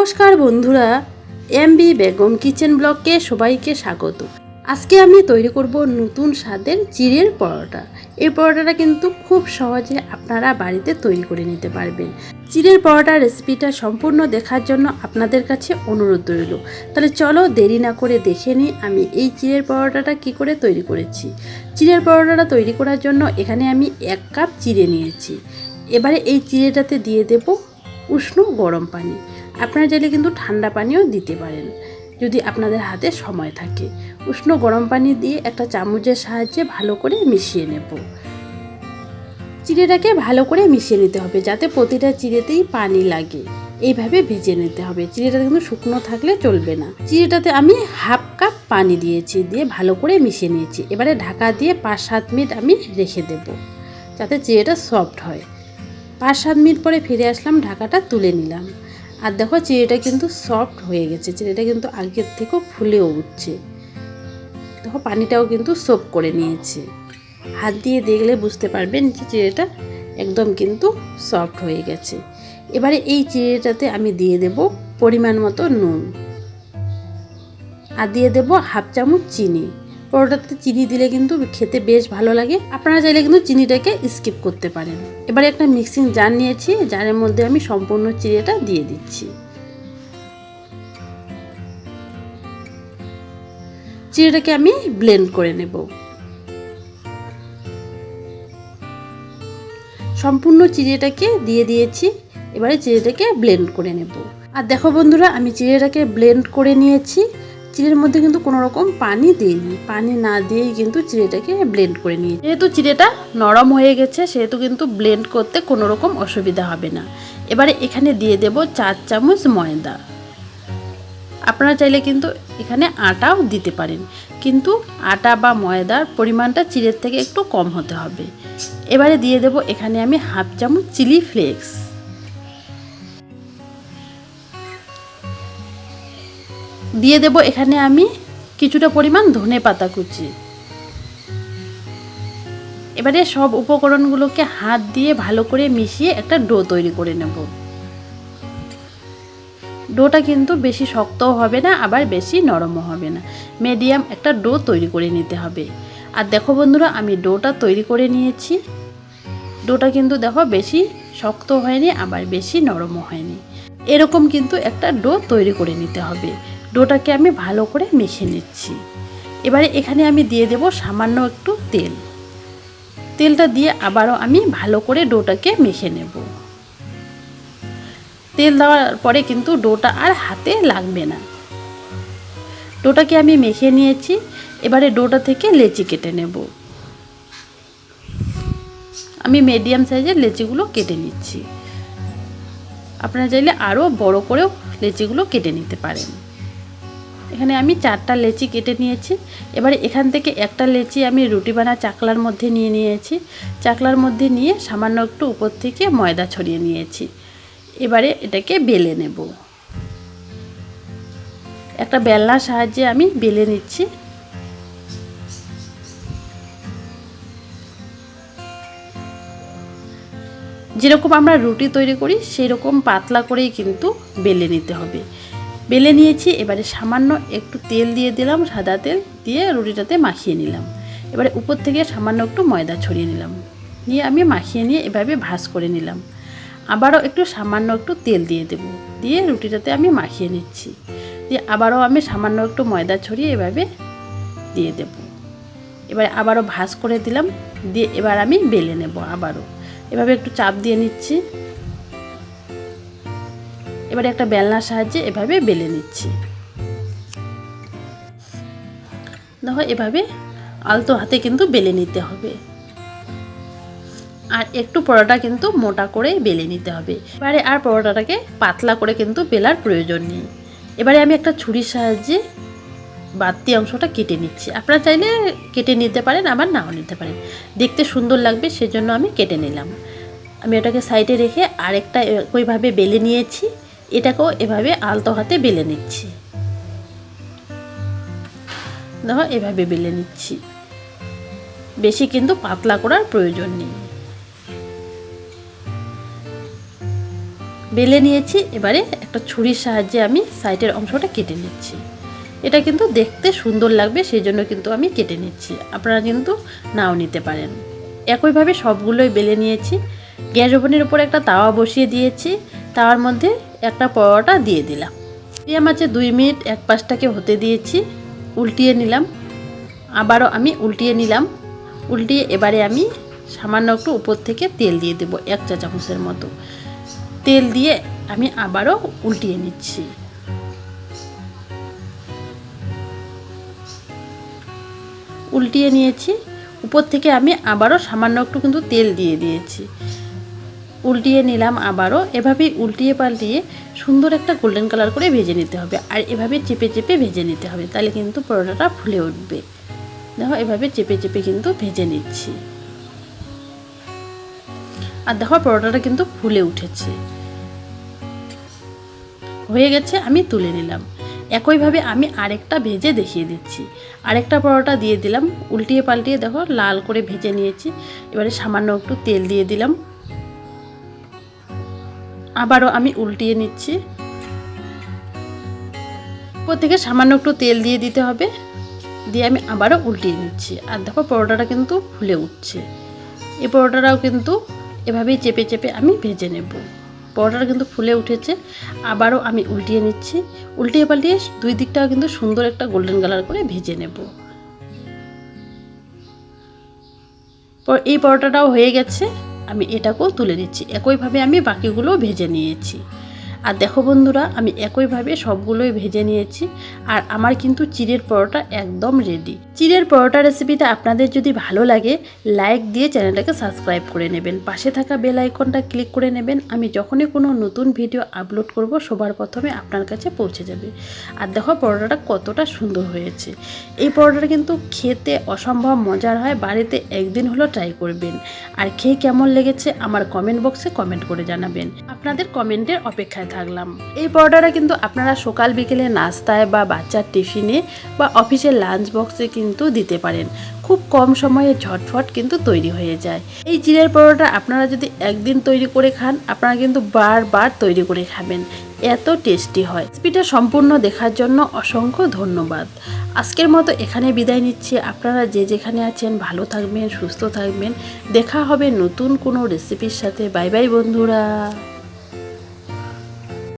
নমস্কার বন্ধুরা, বেগম কিচেন ব্লগে সবাইকে স্বাগত। আজকে আমি তৈরি করব নতুন স্বাদের চিড়ের পরোটা। এই পরোটাটা কিন্তু খুব সহজে আপনারা বাড়িতে তৈরি করে নিতে পারবেন। চিড়ের পরোটার রেসিপিটা সম্পূর্ণ দেখার জন্য আপনাদের কাছে অনুরোধ রইল। তাহলে চলো দেরি না করে দেখে নিই আমি এই চিড়ের পরোটাটা কি করে তৈরি করেছি। চিড়ের পরোটাটা তৈরি করার জন্য এখানে আমি 1 কাপ চিড়ে নিয়েছি। এবারে এই চিড়েটাতে দিয়ে দেব উষ্ণ গরম পানি। আপনারা চাইলে কিন্তু ঠান্ডা পানিও দিতে পারেন যদি আপনাদের হাতে সময় থাকে। উষ্ণ গরম পানি দিয়ে একটা চামচের সাহায্যে ভালো করে মিশিয়ে নেব। চিড়েটাকে ভালো করে মিশিয়ে নিতে হবে যাতে প্রতিটা চিড়েতেই পানি লাগে। এইভাবে ভেজে নিতে হবে। চিড়েটা কিন্তু শুকনো থাকলে চলবে না। চিড়েটাতে আমি 1/2 কাপ পানি দিয়েছি, দিয়ে ভালো করে মিশিয়ে নিয়েছি। এবারে ঢাকা দিয়ে 5-7 মিনিট আমি রেখে দেব যাতে চিড়েটা সফট হয়। 5-7 মিনিট পরে ফিরে আসলাম, ঢাকাটা তুলে নিলাম। আর দেখো চিড়েটা কিন্তু সফট হয়ে গেছে। চিড়েটা কিন্তু আগের থেকেও ফুলেও উঠছে। দেখো পানিটাও কিন্তু সোপ করে নিয়েছে। হাত দিয়ে দেখলে বুঝতে পারবেন যে চিড়েটা একদম কিন্তু সফট হয়ে গেছে। এবারে এই চিড়েটাতে আমি দিয়ে দেব পরিমাণ মতো নুন আর দিয়ে দেব 1/2 চামচ চিনি। পরোটাতে চিনি দিলে কিন্তু খেতে বেশ ভালো লাগে। আপনারা চাইলে কিন্তু চিনিটাকে স্কিপ করতে পারেন। এবারে একটা মিক্সিং জার নিয়েছি, জারের মধ্যে আমি সম্পূর্ণ চিড়েটা দিয়ে দিচ্ছি। চিড়েটাকে আমি ব্লেন্ড করে নেব। সম্পূর্ণ চিড়েটাকে দিয়ে দিয়েছি। এবারে চিড়েটাকে ব্লেন্ড করে নেব। আর দেখো বন্ধুরা, আমি চিড়েটাকে ব্লেন্ড করে নিয়েছি। চিড়ের মধ্যে কিন্তু কোনো রকম পানি দিইনি। পানি না দিয়েই কিন্তু চিড়েটাকে ব্লেন্ড করে নিয়েছি। যেহেতু চিড়েটা নরম হয়ে গেছে সেহেতু কিন্তু ব্লেন্ড করতে কোনো রকম অসুবিধা হবে না। এবারে এখানে দিয়ে দেব 4 চামচ ময়দা। আপনারা চাইলে কিন্তু এখানে আটাও দিতে পারেন, কিন্তু আটা বা ময়দার পরিমাণটা চিড়ের থেকে একটু কম হতে হবে। এবারে দিয়ে দেব এখানে আমি 1/2 চামচ চিলি ফ্লেক্স। দিয়ে দেব এখানে আমি কিছুটা পরিমাণ ধনে পাতা কুচি। এবারে সব উপকরণগুলোকে হাত দিয়ে ভালো করে মিশিয়ে একটা ডো তৈরি করে নেব। ডোটা কিন্তু বেশি শক্তও হবে না আবার বেশি নরমও হবে না, মিডিয়াম একটা ডো তৈরি করে নিতে হবে। আর দেখো বন্ধুরা, আমি ডোটা তৈরি করে নিয়েছি। ডোটা কিন্তু দেখো বেশি শক্ত হয়নি আবার বেশি নরমও হয়নি। এরকম কিন্তু একটা ডো তৈরি করে নিতে হবে। ডোটাকে আমি ভালো করে মেখে নিচ্ছি। এবারে এখানে আমি দিয়ে দেব সামান্য একটু তেল। তেলটা দিয়ে আবারও আমি ভালো করে ডোটাকে মেখে নেব। তেল দেওয়ার পরে কিন্তু ডোটা আর হাতে লাগবে না। ডোটাকে আমি মেখে নিয়েছি। এবারে ডোটা থেকে লেচি কেটে নেব। আমি মিডিয়াম সাইজের লেচিগুলো কেটে নিচ্ছি। আপনারা চাইলে আরও বড় করেও লেচিগুলো কেটে নিতে পারেন। এখানে আমি 4টা লেচি কেটে নিয়েছি। এবারে এখান থেকে একটা লেচি আমি রুটি বানা চাকলার মধ্যে নিয়ে নিয়েছি। চাকলার মধ্যে নিয়ে সামান্য একটু উপর থেকে ময়দা ছড়িয়ে নিয়েছি। এবারে এটাকে বেলে নেব। একটা বেলনার সাহায্যে আমি বেলে নিচ্ছি। যেরকম আমরা রুটি তৈরি করি সেই রকম পাতলা করেই কিন্তু বেলে নিতে হবে। বেলে নিয়েছি। এবারে সামান্য একটু তেল দিয়ে দিলাম, সাদা তেল দিয়ে রুটিটাতে মাখিয়ে নিলাম। এবারে উপর থেকে সামান্য একটু ময়দা ছড়িয়ে নিলাম, নিয়ে আমি মাখিয়ে নিয়ে এভাবে ভাঁজ করে নিলাম। আবারও একটু সামান্য একটু তেল দিয়ে দেব, দিয়ে রুটিটাতে আমি মাখিয়ে নিচ্ছি। দিয়ে আবারও আমি সামান্য একটু ময়দা ছড়িয়ে এভাবে দিয়ে দেব। এবারে আবারও ভাঁজ করে দিলাম, দিয়ে এবার আমি বেলে নেব। আবারও এভাবে একটু চাপ দিয়ে নিচ্ছি। এবারে একটা বেলনার সাহায্যে এভাবে বেলে নিচ্ছি। দেখো এভাবে আলতো হাতে কিন্তু বেলে নিতে হবে। আর একটু পরোটা কিন্তু মোটা করে বেলে নিতে হবে। এবারে আর পরোটাটাকে পাতলা করে কিন্তু বেলার প্রয়োজন নেই। এবারে আমি একটা ছুরির সাহায্যে বাড়তি অংশটা কেটে নিচ্ছি। আপনারা চাইলে কেটে নিতে পারেন, আবার নাও নিতে পারেন। দেখতে সুন্দর লাগবে সেজন্য আমি কেটে নিলাম। আমি এটাকে সাইডে রেখে আরেকটা ওইভাবে বেলে নিয়েছি। এটাকেও এভাবে আলতো হাতে বেলে নিচ্ছি। দেখো এভাবে বেলে নিচ্ছি। বেশি কিন্তু পাতলা করার প্রয়োজন নেই। বেলে নিয়েছি। এবারে একটা ছুরির সাহায্যে আমি সাইডের অংশটা কেটে নিচ্ছি। এটা কিন্তু দেখতে সুন্দর লাগবে, সেই জন্য কিন্তু আমি কেটে নিচ্ছি। আপনারা কিন্তু নাও নিতে পারেন। একইভাবে সবগুলোই বেলে নিয়েছি। গ্যাস ওভেনের উপর একটা তাওয়া বসিয়ে দিয়েছি। তাওয়ার মধ্যে একটা পরোটা দিয়ে দিলাম। দিয়ে মাঝে 2 মিনিট এক পাশটাকে হতে দিয়েছি। উল্টিয়ে নিলাম। আবারও আমি উল্টিয়ে নিলাম। উল্টিয়ে এবারে আমি সামান্য একটু উপর থেকে তেল দিয়ে দেবো, 1 চা চামচের মতো তেল দিয়ে আমি আবারও উল্টিয়ে নিচ্ছি। উল্টিয়ে নিয়েছি। উপর থেকে আমি আবারও সামান্য একটু কিন্তু তেল দিয়ে দিয়েছি। উল্টিয়ে নিলাম আবারও। এভাবেই উল্টিয়ে পাল্টিয়ে সুন্দর একটা গোল্ডেন কালার করে ভেজে নিতে হবে। আর এভাবে চেপে চেপে ভেজে নিতে হবে, তাহলে কিন্তু পরোটাটা ফুলে উঠবে। দেখো এভাবে চেপে চেপে কিন্তু ভেজে নিচ্ছি। আর দেখো পরোটাটা কিন্তু ফুলে উঠেছে, হয়ে গেছে। আমি তুলে নিলাম। একইভাবে আমি আরেকটা ভেজে দেখিয়ে দিচ্ছি। আরেকটা পরোটা দিয়ে দিলাম। উল্টিয়ে পাল্টিয়ে দেখো লাল করে ভেজে নিয়েছি। এবারে সামান্য একটু তেল দিয়ে দিলাম। আবারও আমি উল্টিয়ে নিচ্ছি। উপর থেকে সামান্য একটু তেল দিয়ে দিতে হবে। দিয়ে আমি আবারও উল্টিয়ে নিচ্ছি। আর দেখো পরোটাটা কিন্তু ফুলে উঠছে। এই পরোটাটাও কিন্তু এভাবেই চেপে চেপে আমি ভেজে নেব। পরোটাটা কিন্তু ফুলে উঠেছে। আবারও আমি উল্টিয়ে নিচ্ছি। উল্টিয়ে পাল্টিয়ে 2 দিকটাও কিন্তু সুন্দর একটা গোল্ডেন কালার করে ভেজে নেব। এই পরোটাটাও হয়ে গেছে। আমি এটাকেও তুলে নিচ্ছি। একইভাবে আমি বাকিগুলো ভেজে নিয়েছি। আর দেখো বন্ধুরা, আমি একইভাবে সবগুলোই ভেজে নিয়েছি। আর আমার কিন্তু চিড়ের পরোটা একদম রেডি। চিড়ের পরোটা রেসিপিটা আপনাদের যদি ভালো লাগে, লাইক দিয়ে চ্যানেলটাকে সাবস্ক্রাইব করে নেবেন। পাশে থাকা বেল আইকনটা ক্লিক করে নেবেন। আমি যখনই কোনো নতুন ভিডিও আপলোড করব সবার প্রথমে আপনার কাছে পৌঁছে যাবে। আর দেখো পরোটাটা কতটা সুন্দর হয়েছে। এই পরোটাটা কিন্তু খেতে অসম্ভব মজার হয়। বাড়িতে একদিন হলো ট্রাই করবেন। আর খেয়ে কেমন লেগেছে আমার কমেন্ট বক্সে কমেন্ট করে জানাবেন। আপনাদের কমেন্টের অপেক্ষায় থাকলাম। এই পরোটাটা কিন্তু আপনারা সকাল বিকেলে নাস্তায় বা বাচ্চার টিফিনে বা অফিসের লাঞ্চ বক্সে কিন্তু দিতে পারেন। খুব কম সময়ে ঝটফট কিন্তু তৈরি হয়ে যায়। এই চিড়ের পরোটা আপনারা যদি একদিন তৈরি করে খান, আপনারা কিন্তু বারবার তৈরি করে খাবেন, এত টেস্টি হয়। রেসিপিটা সম্পূর্ণ দেখার জন্য অসংখ্য ধন্যবাদ। আজকের মতো এখানে বিদায় নিচ্ছি। আপনারা যে যেখানে আছেন ভালো থাকবেন, সুস্থ থাকবেন। দেখা হবে নতুন কোনো রেসিপির সাথে। বাই বাই বন্ধুরা।